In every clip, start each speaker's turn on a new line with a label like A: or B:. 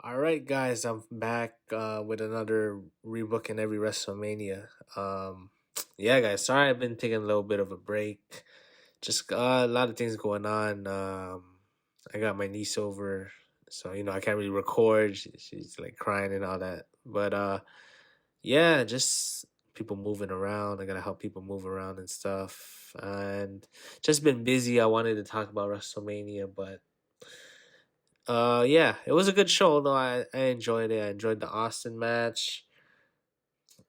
A: All right, guys, I'm back with another rebooking every WrestleMania. Yeah, guys, sorry I've been taking a little bit of a break. Just a lot of things going on. I got my niece over, so I can't really record. She's like crying and all that. But yeah, just people moving around. I gotta help people move around and stuff, and just been busy. I wanted to talk about WrestleMania, but yeah, it was a good show though. I enjoyed it. I enjoyed the Austin match.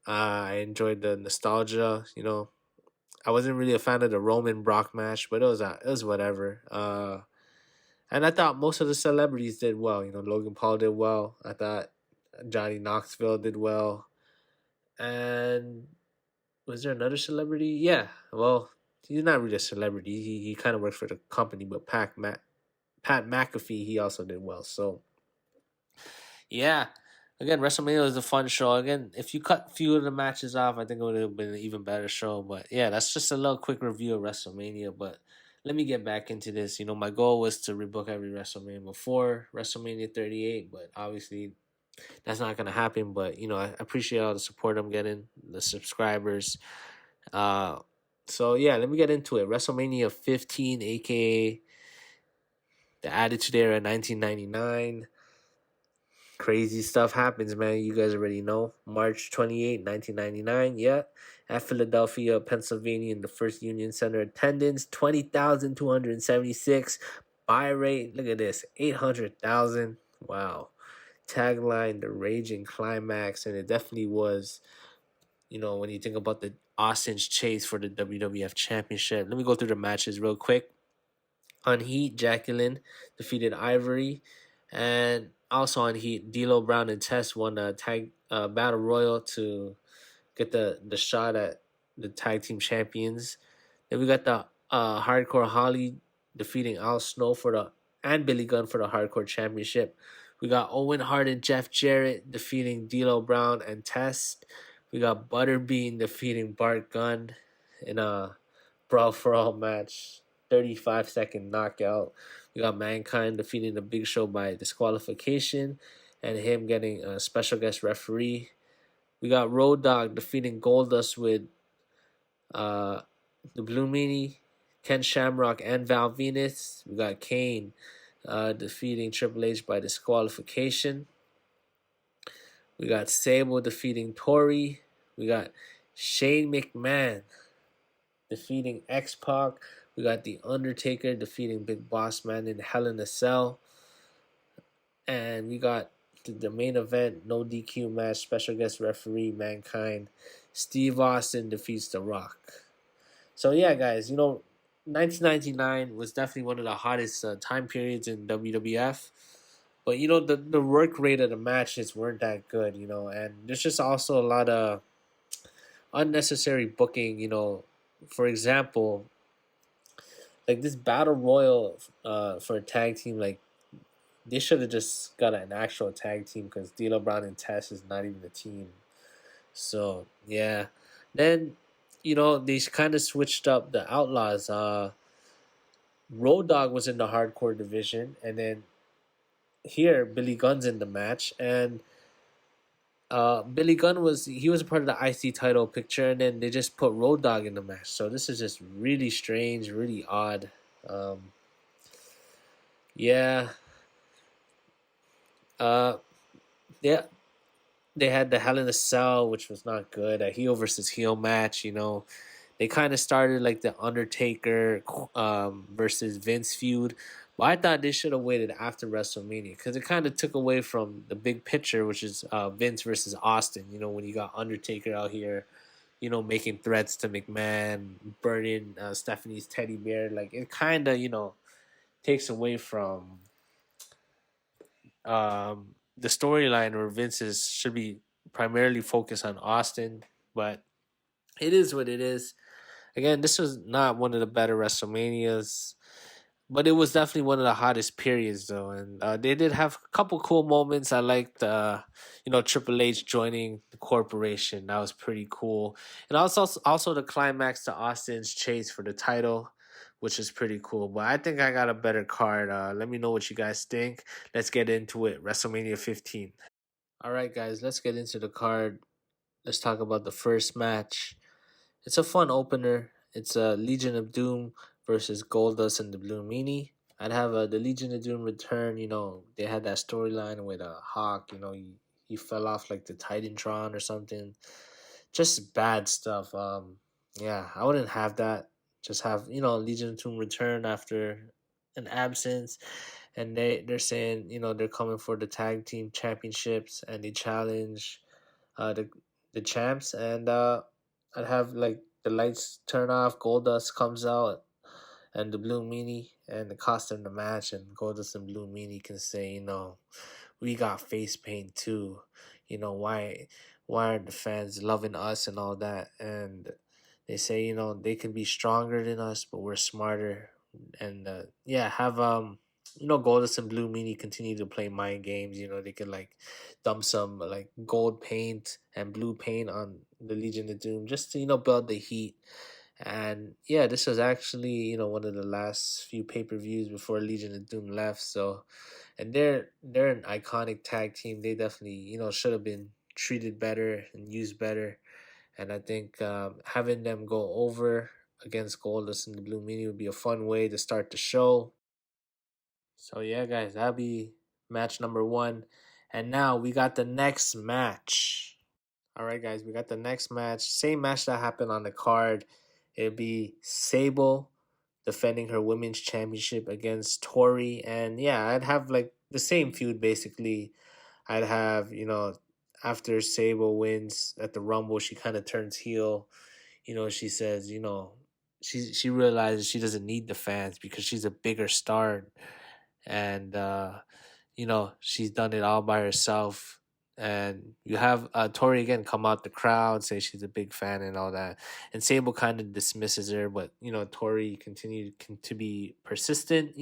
A: I enjoyed the nostalgia. I wasn't really a fan of the Roman Brock match, but it was whatever. And I thought most of the celebrities did well. Logan Paul did well. I thought Johnny Knoxville did well. And was there another celebrity? Yeah. Well, he's not really a celebrity. He kind of works for the company, but Pat McAfee, he also did well. So yeah. Again, WrestleMania was a fun show. Again, if you cut a few of the matches off, I think it would have been an even better show. But yeah, that's just a little quick review of WrestleMania. But let me get back into this. My goal was to rebook every WrestleMania before WrestleMania 38, but obviously that's not going to happen. But, I appreciate all the support I'm getting, the subscribers. Uh, so yeah, let me get into it. WrestleMania 15, aka the Attitude Era 1999. Crazy stuff happens, man. You guys already know. March 28, 1999. Yeah. At Philadelphia, Pennsylvania, in the First Union Center. Attendance 20,276. Buy rate, look at this, 800,000. Wow. Tagline, the raging climax. And it definitely was, when you think about the Austin's chase for the WWF Championship. Let me go through the matches real quick. On Heat, Jacqueline defeated Ivory. And also on Heat, D'Lo Brown and Tess won a tag battle royal to get the shot at the tag team champions. Then we got the Hardcore Holly defeating Al Snow and Billy Gunn for the Hardcore Championship. We got Owen Hart and Jeff Jarrett defeating D'Lo Brown and Tess. We got Butterbean defeating Bart Gunn in a brawl for all match. 35-second knockout. We got Mankind defeating the Big Show by disqualification and him getting a special guest referee. We got Road Dogg defeating Goldust with the Blue Meanie, Ken Shamrock, and Val Venis. We got Kane defeating Triple H by disqualification. We got Sable defeating Tori. We got Shane McMahon defeating X-Pac. We got The Undertaker defeating Big Boss Man in Hell in a Cell. And we got the main event, no DQ match, special guest referee, Mankind. Steve Austin defeats The Rock. So yeah, guys, 1999 was definitely one of the hottest time periods in WWF. But, the work rate of the matches weren't that good, and there's just also a lot of unnecessary booking, For example, like this battle royal for a tag team, like they should have just got an actual tag team because D'Lo Brown and Tess is not even a team. So yeah, then they kind of switched up the Outlaws. Road Dogg was in the hardcore division, and then here Billy Gunn's in the match, and Billy Gunn was a part of the IC title picture, and then they just put Road Dogg in the match. So this is just really strange, really odd. Yeah. Uh, yeah. They had the Hell in a Cell, which was not good. A heel versus heel match. They kind of started like the Undertaker versus Vince feud. But I thought they should have waited after WrestleMania because it kind of took away from the big picture, which is Vince versus Austin. When you got Undertaker out here, making threats to McMahon, burning Stephanie's teddy bear. Like it kind of, takes away from the storyline where should be primarily focused on Austin. But it is what it is. Again, this was not one of the better WrestleManias, but it was definitely one of the hottest periods, though. And they did have a couple cool moments. I liked, Triple H joining the corporation. That was pretty cool. And also the climax to Austin's chase for the title which is pretty cool. But I think I got a better card. Let me know what you guys think. Let's get into it. WrestleMania 15. All right, guys, let's get into the card. Let's talk about the first match. It's a fun opener. It's a Legion of Doom versus Goldust and the Blue Meanie. I'd have the Legion of Doom return. They had that storyline with Hawk. He fell off like the Titantron or something. Just bad stuff. Yeah, I wouldn't have that. Just have Legion of Doom return after an absence, and they're saying they're coming for the tag team championships, and they challenge the champs, and I'd have like the lights turn off, Goldust comes out, and the Blue Meanie, and it cost them the match, and Goldust and Blue Meanie can say, we got face paint too. Why aren't the fans loving us and all that? And they say, they can be stronger than us, but we're smarter. And yeah, have Goldust and Blue Meanie continue to play mind games. They could like dump some like gold paint and blue paint on the Legion of Doom just to build the heat. And yeah, this was actually one of the last few pay-per-views before Legion of Doom left. So, and they're an iconic tag team. They definitely should have been treated better and used better. And I think having them go over against Goldust and the Blue Meanie would be a fun way to start the show. So yeah, guys, that'll be match number one. And now we got the next match. All right, guys, we got the next match. Same match that happened on the card. It'd be Sable defending her women's championship against Tori. And yeah, I'd have like the same feud basically. I'd have, after Sable wins at the Rumble, she kind of turns heel. She says, she realizes she doesn't need the fans because she's a bigger star. And she's done it all by herself. And you have Tori again come out the crowd, say she's a big fan and all that. And Sable kind of dismisses her, but Tori continued to be persistent,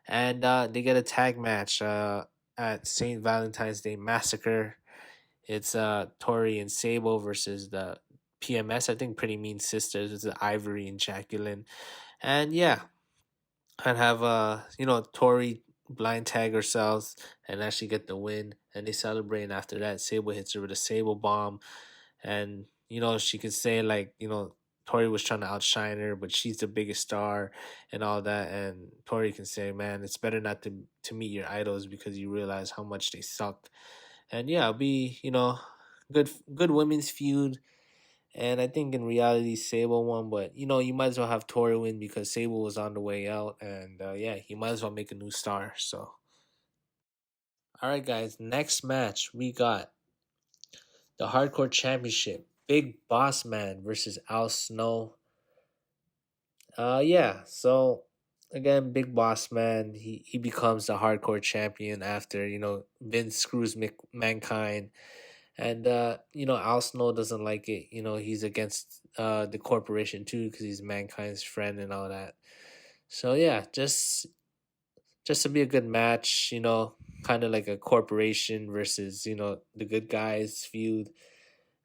A: and they get a tag match at St. Valentine's Day Massacre. It's Tori and Sable versus the PMS, I think Pretty Mean Sisters. It's Ivory and Jacqueline. And yeah, I'd have Tori blind tag herself and actually get the win, and they celebrate. And after that, Sable hits her with a Sable bomb, and she can say like Tori was trying to outshine her, but she's the biggest star and all that. And Tori can say, man, it's better not to meet your idols because you realize how much they suck. And yeah, it'll be good women's feud. And I think in reality, Sable won, but you might as well have Tori win because Sable was on the way out, and yeah, you might as well make a new star. So, all right, guys, next match we got the Hardcore Championship, Big Boss Man versus Al Snow. Yeah, so again, Big Boss Man, he becomes the Hardcore Champion after Vince screws Mankind. And Al Snow doesn't like it. He's against the corporation too because he's Mankind's friend and all that. So yeah, just to be a good match. Kind of like a corporation versus the good guys feud.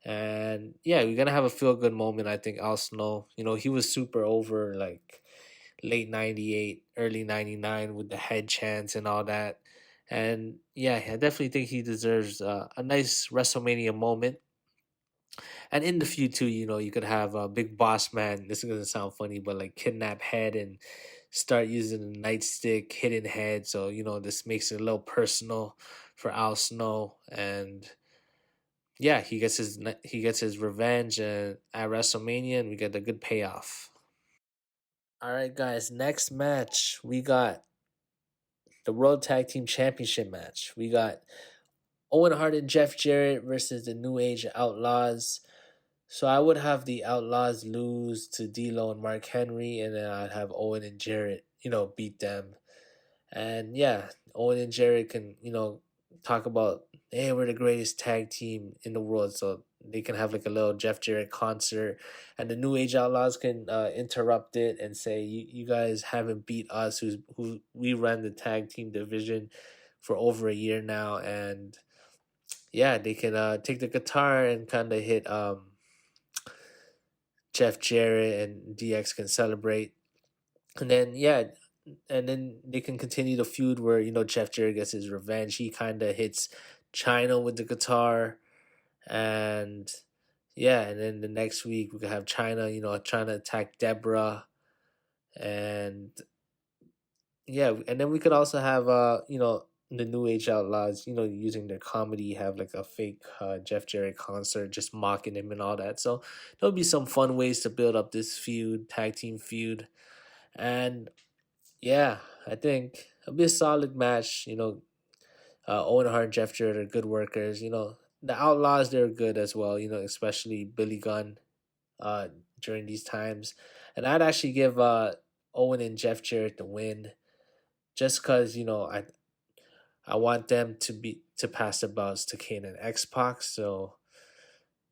A: And yeah, we're gonna have a feel good moment. I think Al Snow. He was super over like late '98, early '99 with the head chants and all that. And yeah, I definitely think he deserves a nice WrestleMania moment. And in the feud too, you could have a big boss man. This is gonna sound funny, but like kidnap head and start using the nightstick, hitting head. So this makes it a little personal for Al Snow, and yeah, he gets his revenge at WrestleMania, and we get a good payoff. All right, guys. Next match, we got the World Tag Team Championship match. We got Owen Hart and Jeff Jarrett versus the New Age Outlaws. So I would have the Outlaws lose to D'Lo and Mark Henry, and then I'd have Owen and Jarrett, beat them. And yeah, Owen and Jarrett can, talk about, hey, we're the greatest tag team in the world. So they can have like a little Jeff Jarrett concert, and the New Age Outlaws can interrupt it and say, you guys haven't beat us, who we ran the tag team division for over a year now. And yeah, they can take the guitar and kind of hit Jeff Jarrett, and DX can celebrate. And then yeah, and then they can continue the feud where Jeff Jarrett gets his revenge. He kind of hits China with the guitar, and yeah, and then the next week we could have China, trying to attack Deborah, and yeah, and then we could also have the New Age Outlaws, using their comedy, have like a fake Jeff Jarrett concert, just mocking him and all that. So there'll be some fun ways to build up this feud, tag team feud, and yeah, I think it'll be a solid match. Owen Hart and Jeff Jarrett are good workers. The Outlaws, they're good as well. Especially Billy Gunn uh, during these times, and I'd actually give Owen and Jeff Jarrett the win just because I want them to pass the belts to Kane and X Pac. So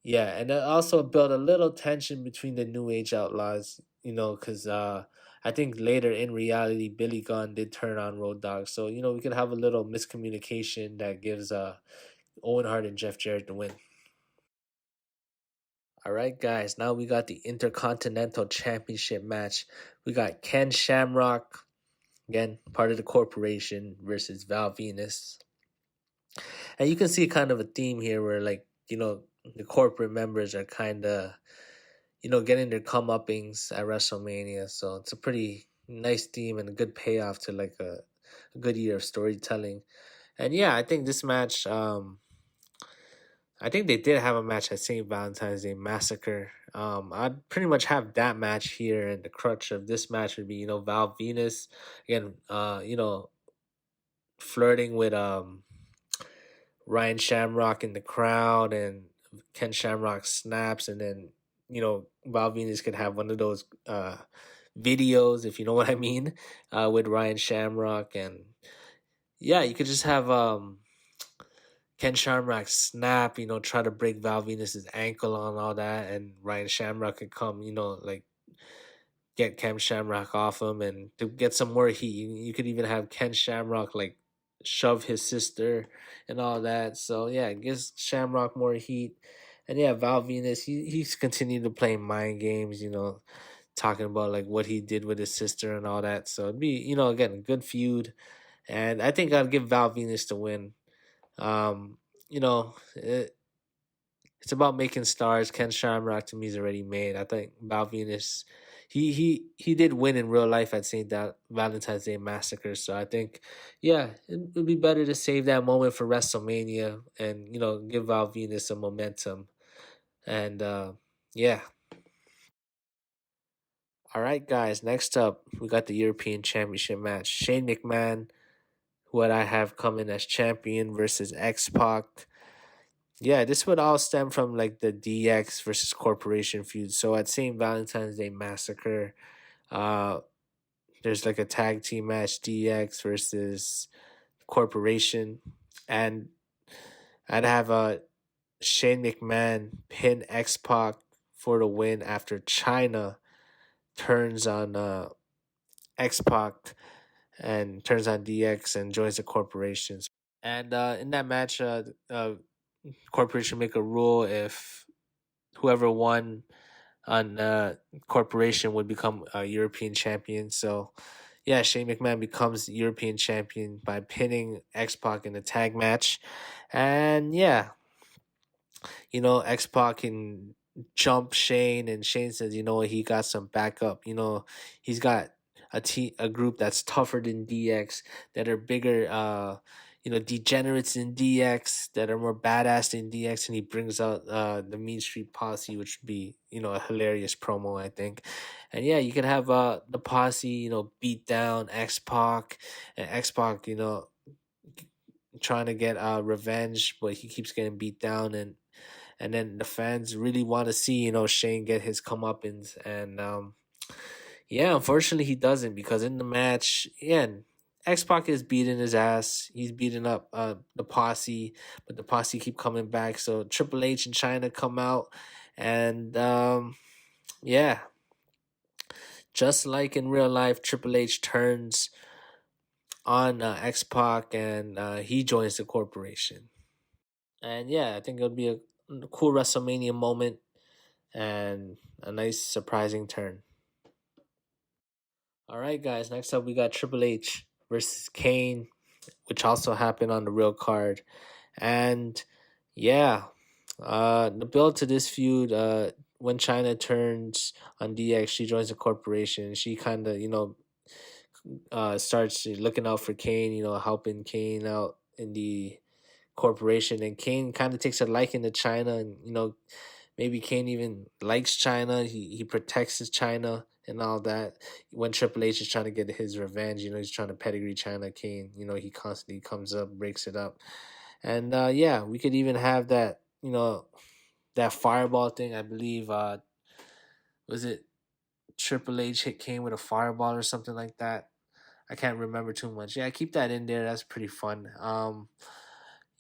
A: yeah, and then also build a little tension between the New Age Outlaws. Because I think later in reality, Billy Gunn did turn on Road Dogg. So we could have a little miscommunication that gives Owen Hart and Jeff Jarrett the win. All right, guys. Now we got the Intercontinental Championship match. We got Ken Shamrock, again part of the corporation, versus Val Venus. And you can see kind of a theme here where, like, the corporate members are kind of, getting their comeuppings at WrestleMania. So it's a pretty nice theme and a good payoff to like a good year of storytelling. And yeah, I think this match, I think they did have a match at St. Valentine's Day Massacre. I'd pretty much have that match here, and the crutch of this match would be, Val Venus again, flirting with Ryan Shamrock in the crowd, and Ken Shamrock snaps, and then Val Venus could have one of those videos, if you know what I mean, with Ryan Shamrock, and yeah, you could just have Ken Shamrock snap, try to break Val Venus's ankle on all that, and Ryan Shamrock could come, like get Ken Shamrock off him, and to get some more heat, you could even have Ken Shamrock like shove his sister and all that. So yeah, it gives Shamrock more heat. And yeah, Val Venus, he's continued to play mind games, talking about like what he did with his sister and all that. So it'd be, again, a good feud. And I think I'd give Val Venus the win. You know, it, it's about making stars. Ken Shamrock to me is already made. I think Val Venus, he did win in real life at Valentine's Day Massacre. So I think, yeah, it would be better to save that moment for WrestleMania and give Val Venus some momentum. And yeah, all right, guys. Next up, we got the European Championship match. Shane McMahon, who I have coming as champion, versus X Pac. Yeah, this would all stem from like the DX versus Corporation feud. So at St. Valentine's Day Massacre, uh, there's like a tag team match, DX versus Corporation, and I'd have Shane McMahon pin X Pac for the win after China turns on X Pac and turns on DX and joins the Corporation. And in that match, Corporation make a rule if whoever won on Corporation would become a European champion. So, yeah, Shane McMahon becomes European champion by pinning X Pac in a tag match, and yeah, X Pac can jump Shane, and Shane says, he got some backup. He's got a group that's tougher than DX, that are bigger, degenerates in DX, that are more badass than DX, and he brings out the Mean Street Posse, which would be a hilarious promo, I think. And yeah, you could have the Posse, beat down X Pac, and X Pac, trying to get revenge, but he keeps getting beat down, and then the fans really want to see Shane get his comeuppance, and yeah, unfortunately he doesn't, because in the match, yeah, X Pac is beating his ass. He's beating up the Posse, but the Posse keep coming back. So Triple H and China come out, and yeah, just like in real life, Triple H turns on X Pac, and he joins the Corporation. And yeah, I think it'll be a cool WrestleMania moment and a nice surprising turn. All right, guys. Next up, we got Triple H versus Kane, which also happened on the real card. And yeah, the build to this feud, when China turns on DX, she joins the corporation. She kind of, starts looking out for Kane, helping Kane out in the corporation. And Kane kind of takes a liking to China, and maybe Kane even likes China. He protects his China and all that. When Triple H is trying to get his revenge, he's trying to pedigree China. Kane, he constantly comes up, breaks it up, and yeah, we could even have that. That fireball thing. I believe was it Triple H hit Kane with a fireball or something like that. I can't remember too much. Yeah, keep that in there. That's pretty fun.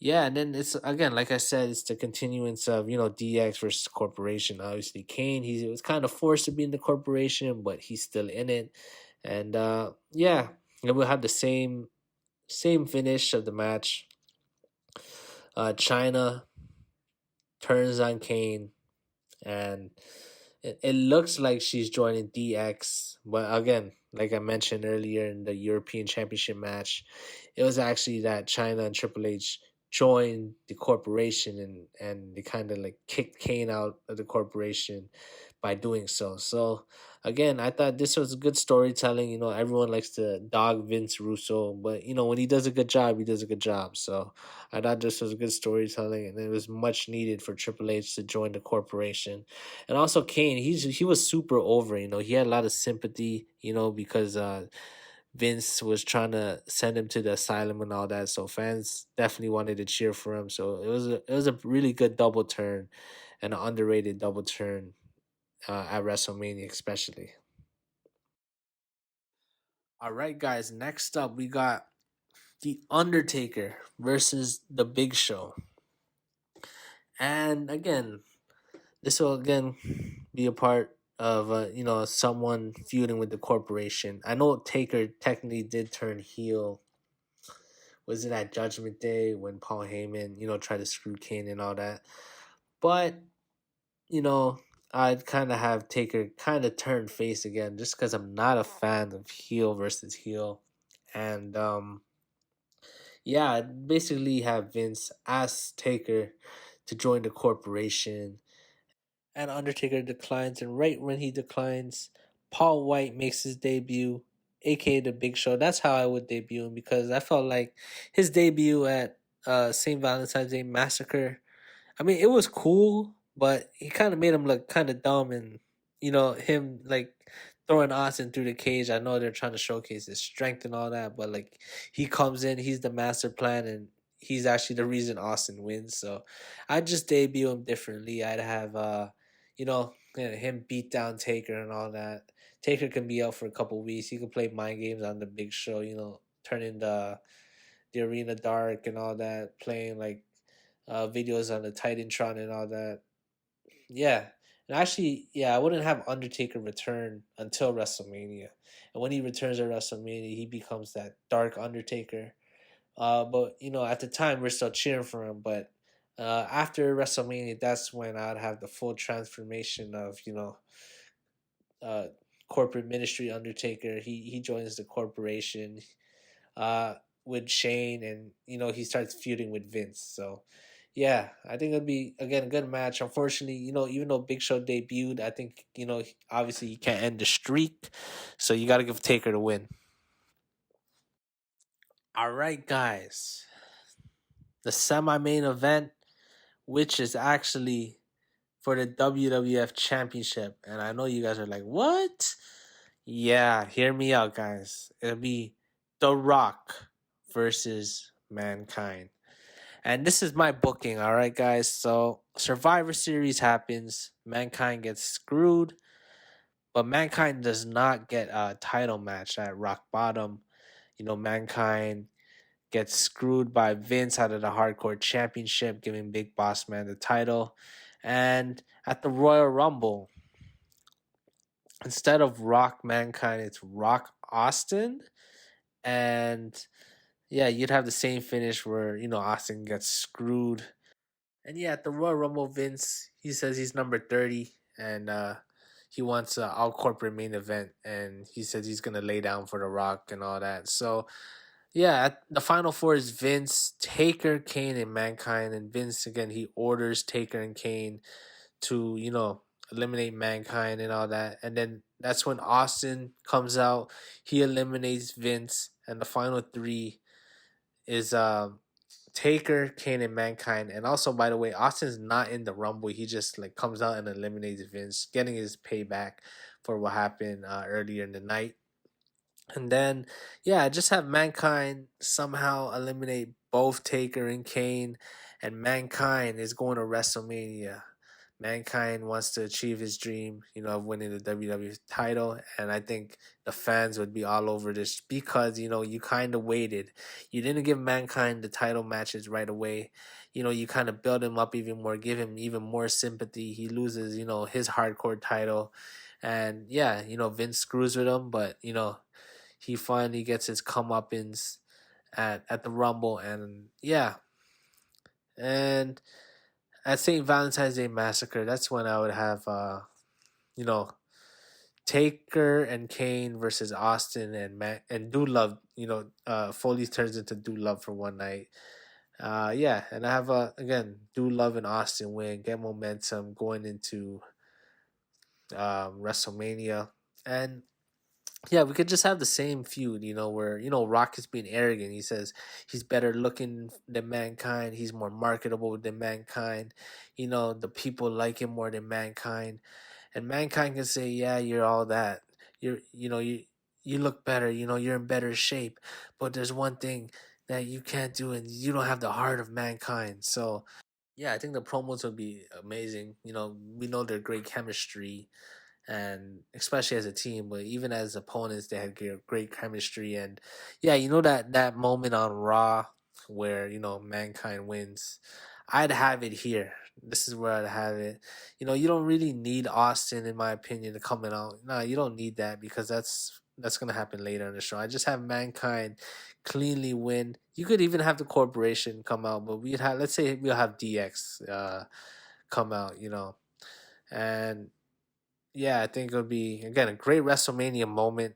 A: Yeah, and then it's again, like I said, it's the continuance of DX versus corporation. Obviously, Kane, he was kind of forced to be in the corporation, but he's still in it, and yeah, and we'll have the same finish of the match. China turns on Kane, and it looks like she's joining DX. But again, like I mentioned earlier in the European Championship match, it was actually that China and Triple H joined the corporation, and they kind of like kicked Kane out of the corporation by doing so. So again, I thought this was good storytelling. Everyone likes to dog Vince Russo, but when he does a good job, he does a good job. So I thought this was good storytelling, and it was much needed for Triple H to join the corporation. And also Kane, he was super over. He had a lot of sympathy. Because Vince was trying to send him to the asylum and all that. So fans definitely wanted to cheer for him. So it was a really good double turn, and an underrated double turn at WrestleMania, especially. All right, guys. Next up, we got the Undertaker versus the Big Show. And again, this will again be a part of someone feuding with the corporation. I know Taker technically did turn heel. Was it at Judgment Day when Paul Heyman tried to screw Kane and all that? But you know I'd kind of have Taker kind of turn face again, just because I'm not a fan of heel versus heel. And yeah, I'd basically have Vince ask Taker to join the corporation, and Undertaker declines. And right when he declines, Paul White makes his debut, aka the Big Show. That's how I would debut him, because I felt like his debut at St. Valentine's Day Massacre, I mean, it was cool, but he kind of made him look kind of dumb, and him like throwing Austin through the cage. I know they're trying to showcase his strength and all that, but like he comes in, he's the master plan, and he's actually the reason Austin wins. So I'd just debut him differently. I'd have him beat down Taker and all that. Taker can be out for a couple weeks. He could play mind games on the Big Show. Turning the arena dark and all that, playing like videos on the Titantron and all that. Yeah. And actually, yeah, I wouldn't have Undertaker return until WrestleMania. And when he returns at WrestleMania, he becomes that dark Undertaker. But at the time we're still cheering for him. But after WrestleMania, that's when I'd have the full transformation of uh, corporate ministry Undertaker. He joins the corporation uh, with Shane, and he starts feuding with Vince. So yeah, I think it'll be again a good match. Unfortunately, even though Big Show debuted, I think obviously you can't end the streak, so you got to give Taker the win. All right, guys, the semi-main event, which is actually for the WWF Championship, and I know you guys are like, "What?" Yeah, hear me out, guys. It'll be The Rock versus Mankind. And this is my booking, all right, guys. So Survivor Series happens. Mankind gets screwed, but Mankind does not get a title match at Rock Bottom. Mankind gets screwed by Vince out of the Hardcore Championship, giving Big Boss Man the title. And at the Royal Rumble, instead of Rock Mankind, it's Rock Austin. And yeah, you'd have the same finish where, Austin gets screwed. And yeah, at the Royal Rumble, Vince, he says he's number 30. And he wants a all corporate main event, and he says he's gonna lay down for The Rock and all that. So yeah, the final four is Vince, Taker, Kane, and Mankind. And Vince again, he orders Taker and Kane to eliminate Mankind and all that. And then that's when Austin comes out. He eliminates Vince, and the final three is Taker, Kane, and Mankind. And also, by the way, Austin's not in the Rumble. He just like comes out and eliminates Vince, getting his payback for what happened earlier in the night. And then, yeah, just have Mankind somehow eliminate both Taker and Kane, and Mankind is going to WrestleMania. Mankind wants to achieve his dream, of winning the WWE title, and I think the fans would be all over this because, you kind of waited. You didn't give Mankind the title matches right away. You kind of build him up even more, give him even more sympathy. He loses, his hardcore title, and yeah, Vince screws with him, but he finally gets his comeuppance at the Rumble, and yeah, and at St. Valentine's Day Massacre, that's when I would have you know Taker and Kane versus Austin and Do Love. Foley turns into Do Love for one night. Yeah, and I have again Do Love and Austin win, get momentum going into WrestleMania, and yeah, we could just have the same feud, where, Rock is being arrogant. He says he's better looking than Mankind. He's more marketable than Mankind. The people like him more than Mankind. And Mankind can say, yeah, you're all that. You look better. You're in better shape. But there's one thing that you can't do, and you don't have the heart of Mankind. So, yeah, I think the promos would be amazing. We know they're great chemistry, and especially as a team, but even as opponents, they had great chemistry. And yeah, that moment on Raw where Mankind wins, I'd have it here. This is where I'd have it. You don't really need Austin, in my opinion, to come out. No, you don't need that because that's gonna happen later in the show. I just have Mankind cleanly win. You could even have the corporation come out, but we'd have, let's say we'll have DX come out, and yeah, I think it'll be again a great WrestleMania moment.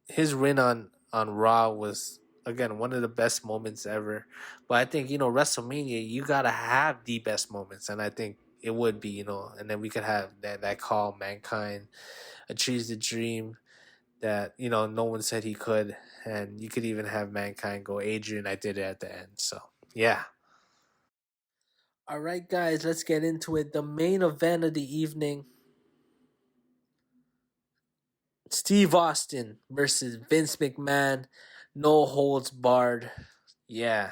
A: His win on Raw was again one of the best moments ever. But I think WrestleMania, you gotta have the best moments, and I think it would be and then we could have that call Mankind achieves the dream that no one said he could, and you could even have Mankind go, Adrian, I did it at the end. So yeah. All right, guys, let's get into it. The main event of the evening. Steve Austin versus Vince McMahon, no holds barred. Yeah,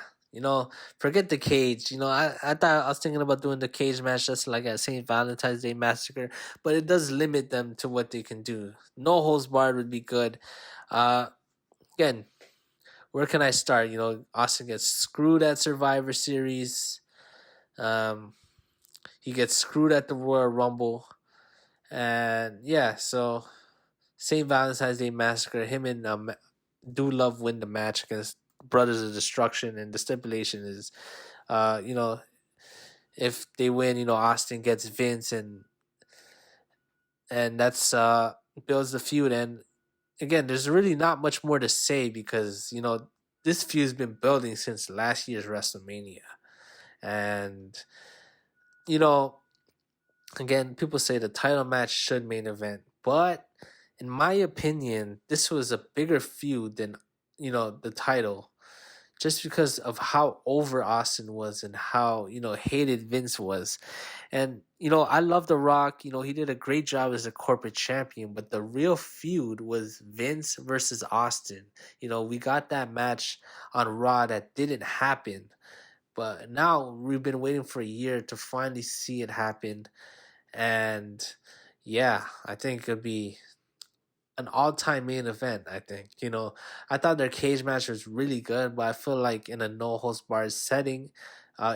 A: forget the cage. I thought I was thinking about doing the cage match just like at St. Valentine's Day Massacre, but it does limit them to what they can do. No holds barred would be good. Uh, Again, where can I start? Austin gets screwed at Survivor Series. Um, he gets screwed at the Royal Rumble, and yeah, so St. Valentine's Day Massacre, him and Do Love win the match against Brothers of Destruction, and the stipulation is, if they win, Austin gets Vince, and that's builds the feud. And again, there's really not much more to say because this feud's been building since last year's WrestleMania, and you know again, people say the title match should main event, but in my opinion, this was a bigger feud than the title, just because of how over Austin was and how hated Vince was. And I love The Rock. He did a great job as a corporate champion, but the real feud was Vince versus Austin. We got that match on Raw that didn't happen, but now we've been waiting for a year to finally see it happen. And yeah, I think it'd be an all-time main event. I think I thought their cage match was really good, but I feel like in a no holds barred setting,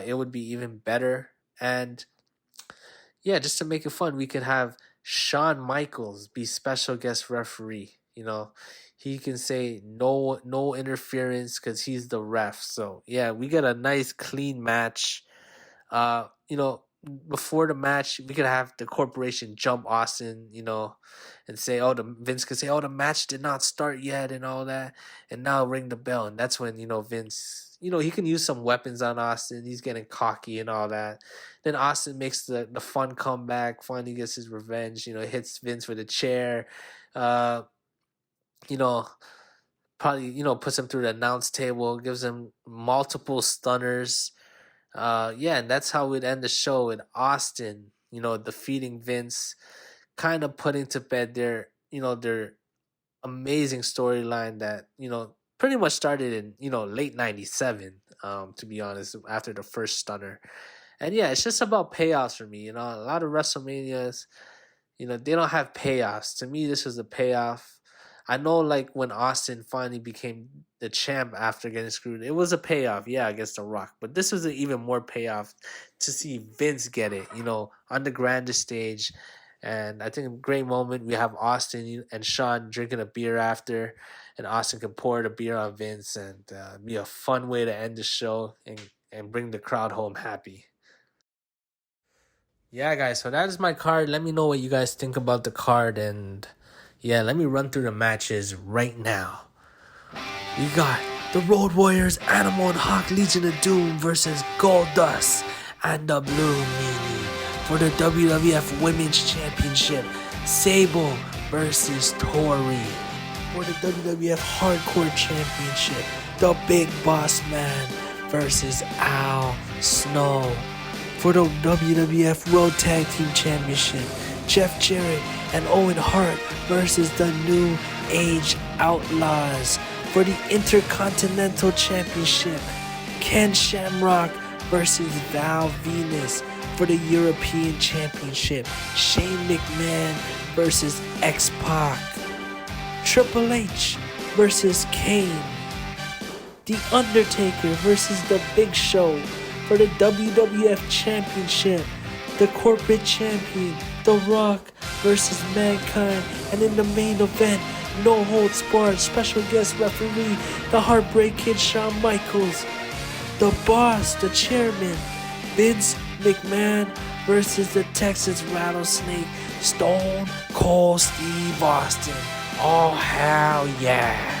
A: it would be even better. And yeah, just to make it fun, we could have Shawn Michaels be special guest referee. He can say no interference because he's the ref. So yeah, we get a nice clean match. before the match, we could have the corporation jump Austin, and say, "Oh, the Vince could say, oh, the match did not start yet," and all that, and now ring the bell, and that's when Vince, he can use some weapons on Austin. He's getting cocky and all that. Then Austin makes the fun comeback, finally gets his revenge. Hits Vince with a chair. Uh, you know, Probably puts him through the announce table, gives him multiple stunners. Yeah, and that's how we'd end the show with Austin, defeating Vince, kind of putting to bed their amazing storyline that, pretty much started in, late 97, to be honest, after the first stunner. And yeah, it's just about payoffs for me. A lot of WrestleManias, they don't have payoffs. To me, this was a payoff. I know, like, when Austin finally became the champ after getting screwed, it was a payoff, yeah, against The Rock. But this was an even more payoff to see Vince get it, on the grandest stage. And I think a great moment. We have Austin and Shawn drinking a beer after, and Austin can pour the beer on Vince, and be a fun way to end the show and bring the crowd home happy. Yeah, guys, so that is my card. Let me know what you guys think about the card, and yeah, let me run through the matches right now. We got the Road Warriors, Animal and Hawk Legion of Doom versus Goldust and the Blue Meanie for the WWF Women's Championship. Sable versus Tori for the WWF Hardcore Championship. The Big Boss Man versus Al Snow for the WWF World Tag Team Championship. Jeff Jarrett and Owen Hart versus the New Age Outlaws for the Intercontinental Championship. Ken Shamrock versus Venis for the European Championship. Shane McMahon versus X-Pac. Triple H versus Kane. The Undertaker versus The Big Show for the WWF Championship. The corporate champion, The Rock versus Mankind. And in the main event, no holds barred, special guest referee, the Heartbreak Kid Shawn Michaels. The boss, the chairman, Vince McMahon versus the Texas Rattlesnake, Stone Cold Steve Austin. Oh, hell yeah.